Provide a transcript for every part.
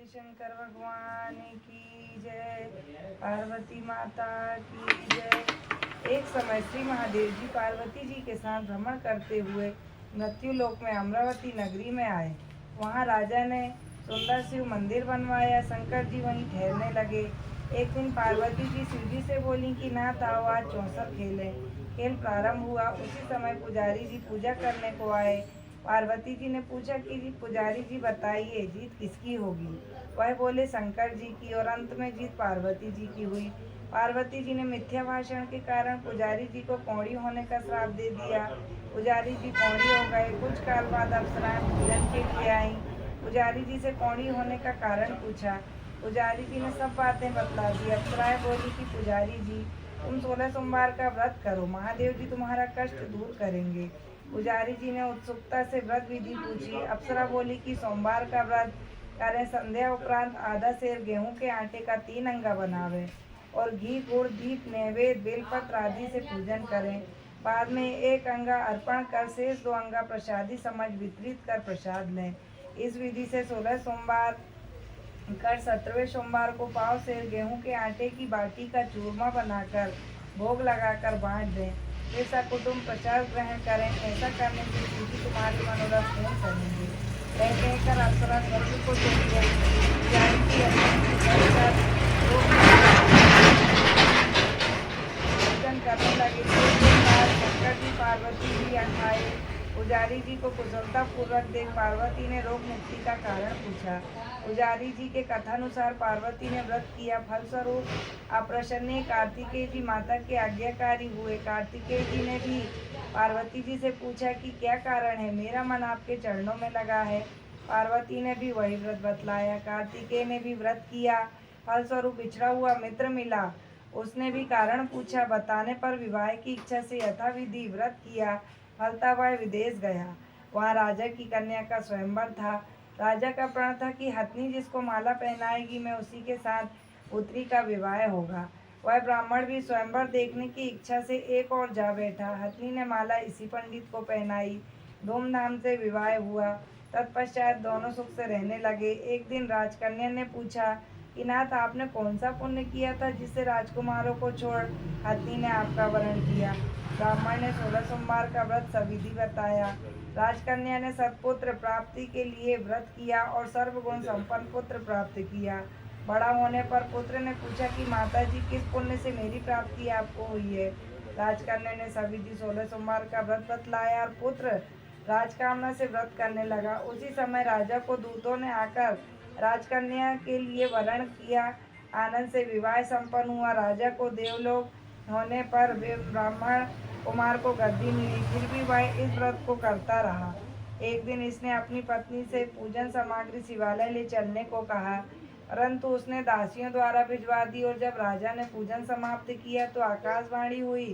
शंकर भगवान की जय, पार्वती माता की जय। एक समय श्री महादेव जी पार्वती जी के साथ भ्रमण करते हुए मृत्यु लोक में अमरावती नगरी में आए। वहाँ राजा ने सुंदर शिव मंदिर बनवाया। शंकर जी वहीं ठहरने लगे। एक दिन पार्वती जी शिव जी से बोली कि नाथ आओ आज चौसर खेलें। खेल प्रारंभ हुआ। उसी समय पुजारी जी पूजा करने को आए। पार्वती जी ने पूछा कि जी पुजारी जी बताइए जीत किसकी होगी। वह बोले शंकर जी की, और अंत में जीत पार्वती जी की हुई। पार्वती जी ने मिथ्या भाषण के कारण पुजारी जी को कौड़ी होने का श्राप दे दिया। पुजारी जी कौड़ी हो गए। कुछ काल बाद अप्सराएं पूजन के लिए आईं। पुजारी जी से कौड़ी होने का कारण पूछा। पुजारी जी ने सब बातें बतला दी। अप्सराएं बोली कि पुजारी जी तुम 16 सोमवार का व्रत करो, महादेव जी तुम्हारा कष्ट दूर करेंगे। पुजारी जी ने उत्सुकता से व्रत विधि पूछी। अप्सरा बोली कि सोमवार का व्रत करें, संध्या उपरांत आधा सेर गेहूं के आटे का 3 अंगा बनावे और घी गुड़ दीप नैवेद्य बेलपत्र आदि से पूजन करें। बाद में 1 अंगा अर्पण कर शेष 2 अंगा प्रसादी समझ वितरित कर प्रसाद लें। इस विधि से 16 सोमवार कर 17वें सोमवार को पाव सेर गेहूं के आटे की बाटी का चूरमा बनाकर भोग लगाकर बांट दें। फिर सकुटुम्ब प्रसाद ग्रहण करें। ऐसा करने से शिव जी तुम्हारी मनोरथ पूर्ण करेंगे। कहकर अप्सरा स्वर्ग को चली गई। पुजारी की पूजन करने लगे। कुछ दिन बाद शंकर जी पार्वती जी आए। पुजारी जी को कुशलता पूर्वक देख पार्वती ने रोग मुक्ति का कारण पूछा। पुजारी जी के कथानुसार पार्वती ने व्रत किया। फलस्वरूप अप्रसन्न कार्तिकेय जी माता के आज्ञाकारी हुए। कार्तिकेय जी ने भी पार्वती जी से पूछा कि क्या कारण है, मेरा मन आपके चरणों में लगा है। पार्वती ने भी वही व्रत बतलाया। कार्तिकेय ने भी व्रत किया। फलस्वरूप बिछड़ा हुआ मित्र मिला। उसने भी कारण पूछा। बताने पर विवाह की इच्छा से यथाविधि व्रत किया। फलता वह विदेश गया। वहाँ राजा की कन्या का स्वयंवर था। राजा का प्रण था कि हथनी जिसको माला पहनाएगी मैं उसी के साथ पुत्री का विवाह होगा। वह ब्राह्मण भी स्वयंवर देखने की इच्छा से एक और जा बैठा। हथनी ने माला इसी पंडित को पहनाई। धूमधाम से विवाह हुआ। तत्पश्चात दोनों सुख से रहने लगे। एक दिन राजकन्या ने पूछा कि नाथ आपने कौन सा पुण्य किया था जिससे राजकुमारों को छोड़ हथनी ने आपका वरण किया। ब्राह्मण ने 16 सोमवार का व्रत सविधि बताया। राजकन्या ने सत्पुत्र प्राप्ति के लिए व्रत किया और सर्वगुण संपन्न पुत्र प्राप्त किया। बड़ा होने पर पुत्र ने पूछा कि माता जी किस पुण्य से मेरी प्राप्ति आपको हुई है। राजकन्या ने सविधि 16 सोमवार का व्रत बतलाया और पुत्र राजकामना से व्रत करने लगा। उसी समय राजा को दूतों ने आकर राजकन्या के लिए वरण किया। आनंद से विवाह संपन्न हुआ। राजा को देवलोक होने पर ब्राह्मण कुमार को गद्दी मिली। फिर भी वह इस व्रत को करता रहा। एक दिन इसने अपनी पत्नी से पूजन सामग्री शिवालय ले चलने को कहा, परंतु उसने दासियों द्वारा भिजवा दी। और जब राजा ने पूजन समाप्त किया तो आकाशवाणी हुई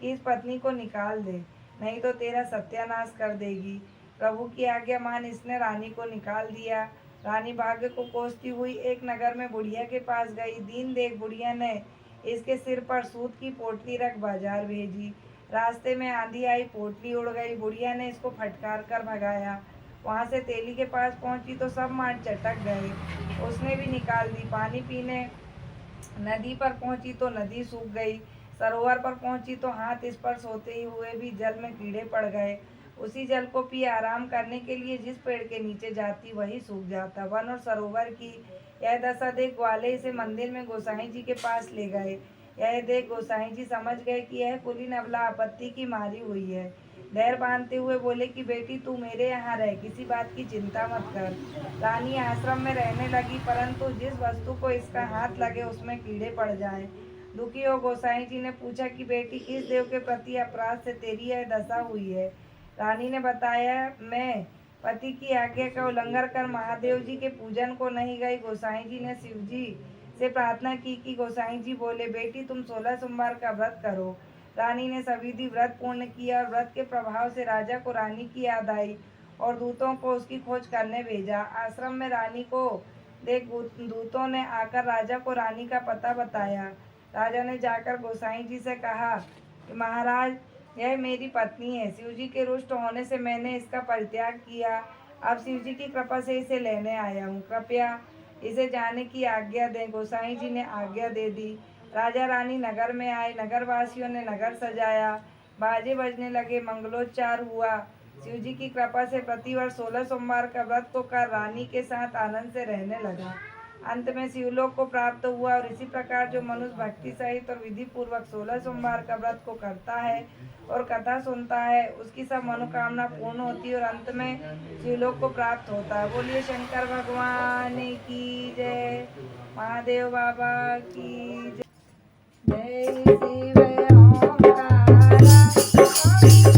कि इस पत्नी को निकाल दे, नहीं तो तेरा सत्यानाश कर देगी। प्रभु की आज्ञा मान इसने रानी को निकाल दिया। रानी भाग्य को कोसती हुई एक नगर में बुढ़िया के पास गई। दीन देख बुढ़िया ने इसके सिर पर सूत की पोटली रख बाजार भेजी। रास्ते में आंधी आई, पोटली उड़ गई। बुढ़िया ने इसको फटकार कर भगाया। वहाँ से तेली के पास पहुँची तो सब मांड चटक गए। उसने भी निकाल दी। पानी पीने नदी पर पहुँची तो नदी सूख गई। सरोवर पर पहुँची तो हाथ इस पर सोते हुए भी जल में कीड़े पड़ गए। उसी जल को पी आराम करने के लिए जिस पेड़ के नीचे जाती वही सूख जाता। वन और सरोवर की यह दशा देख ग्वाले इसे मंदिर में गोसाई जी के पास ले गए। यह देख गोसाई जी समझ गए कि यह कुलीन अबला आपत्ति की मारी हुई है। धैर्य बांधते हुए बोले कि बेटी तू मेरे यहाँ रह, किसी बात की चिंता मत कर। रानी आश्रम में रहने लगी, परंतु जिस वस्तु को इसका हाथ लगे उसमें कीड़े पड़ जाएं। दुखी हो गोसाई जी ने पूछा कि बेटी किस देव के प्रति अपराध से तेरी यह दशा हुई है। रानी ने बताया, मैं पति की आज्ञा का उल्लंघन कर महादेव जी के पूजन को नहीं गई। गोसाई जी ने शिव जी से प्रार्थना की कि गोसाई जी बोले बेटी तुम 16 सोमवार का व्रत करो। रानी ने सविधि व्रत पूर्ण किया और व्रत के प्रभाव से राजा को रानी की याद आई और दूतों को उसकी खोज करने भेजा। आश्रम में रानी को देख दूतों ने आकर राजा को रानी का पता बताया। राजा ने जाकर गोसाई जी से कहा कि महाराज यह मेरी पत्नी है। शिव जी के रुष्ट होने से मैंने इसका परित्याग किया। अब शिव जी की कृपा से इसे लेने आया हूँ। कृपया इसे जाने की आज्ञा दें। गोसाई जी ने आज्ञा दे दी। राजा रानी नगर में आए। नगरवासियों ने नगर सजाया, बाजे बजने लगे, मंगलोच्चार हुआ। शिव जी की कृपा से प्रतिवर्ष 16 सोमवार का व्रत को कर रानी के साथ आनंद से रहने लगा। अंत में शिवलोक को प्राप्त हुआ। और इसी प्रकार जो मनुष्य भक्ति सहित और विधि पूर्वक 16 सोमवार का व्रत को करता है और कथा सुनता है, उसकी सब मनोकामना पूर्ण होती है और अंत में शिवलोक को प्राप्त होता है। बोलिए शंकर भगवान की जय, महादेव बाबा की जय। जय शिव ओंकारा, ओम शिव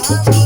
Thank you.